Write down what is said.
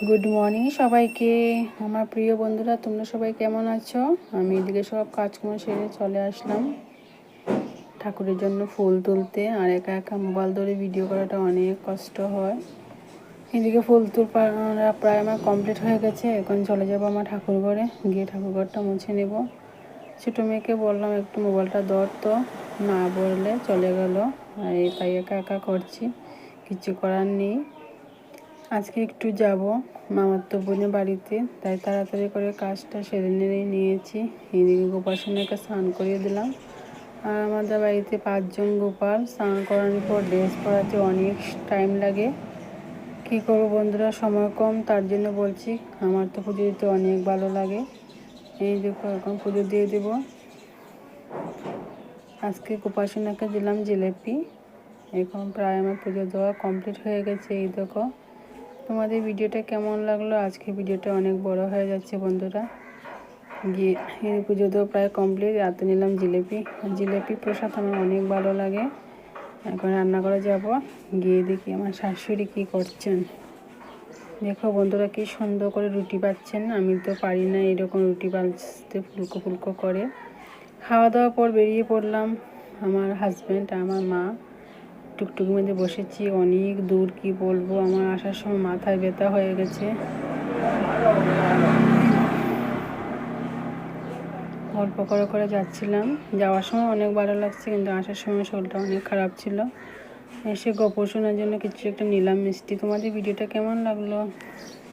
Good morning সবাইকে। আমার প্রিয় বন্ধুরা, তোমরা সবাই কেমন আছো? আমি এদিকে সব কাজকর্ম সেরে চলে আসলাম ঠাকুরের জন্য ফুল তুলতে। আর একা একা মোবাইল ধরে ভিডিও করাটা অনেক কষ্ট হয়। এদিকে ফুল তোলা প্রায় আমার কমপ্লিট হয়ে গেছে। এখন চলে যাবো আমার ঠাকুর ঘরে, গিয়ে ঠাকুর ঘরটা মুছে নেব। ছোটো মেয়েকে বললাম একটু মোবাইলটা ধর, তো না বললে চলে গেল। আর তাই একা একা করছি, কিছু করার নেই। আজকে একটু যাব মামাতো বোনের বাড়িতে, তাই তাড়াতাড়ি করে কাজটা সেরে নিয়েছি। এদিকে গোপালসোনাকে স্নান করিয়ে দিলাম। আর আমাদের বাড়িতে 5 জন গোপাল, স্নান করানোর পর ড্রেস পরাতে অনেক টাইম লাগে। কী করবো বন্ধুরা, সময় কম, তার জন্য বলছি। আমার তো পুজো দিতে অনেক ভালো লাগে। এই দেখো এখন পুজো দিয়ে দেবো। আজকে গোপালসোনাকে দিলাম জিলেপি। এখন প্রায় আমার পুজো দেওয়া কমপ্লিট হয়ে গেছে। এই দেখো, তোমাদের ভিডিওটা কেমন লাগলো? আজকে ভিডিওটা অনেক বড় হয়ে যাচ্ছে বন্ধুরা। গিয়ে পুজো দেওয়া প্রায় কমপ্লিট। রাতে নিলাম জিলেপি। জিলেপি প্রসাদ আমার অনেক ভালো লাগে। এখন রান্না করে যাব, গিয়ে দেখি আমার শাশুড়ি কী করছেন। দেখো বন্ধুরা, কি সুন্দর করে রুটি বাঁধছেন। আমি তো পারি না এরকম রুটি বাঁধতে, ফুলকো ফুলকো করে। খাওয়া দাওয়ার পর বেরিয়ে পড়লাম, আমার হাজব্যান্ড আমার মা। টুকটুক মধ্যে বসেছি, অনেক দূর, কি বলবো। আমার আসার সময় মাথায় ব্যথা হয়ে গেছে। অল্প করে করে যাচ্ছিলাম। যাওয়ার সময় অনেক ভালো লাগছে, কিন্তু আসার সময় শরীরটা অনেক খারাপ ছিল। এসে গোপালসোনার জন্য কিছু একটা নিলাম মিষ্টি। তোমাদের ভিডিওটা কেমন লাগলো?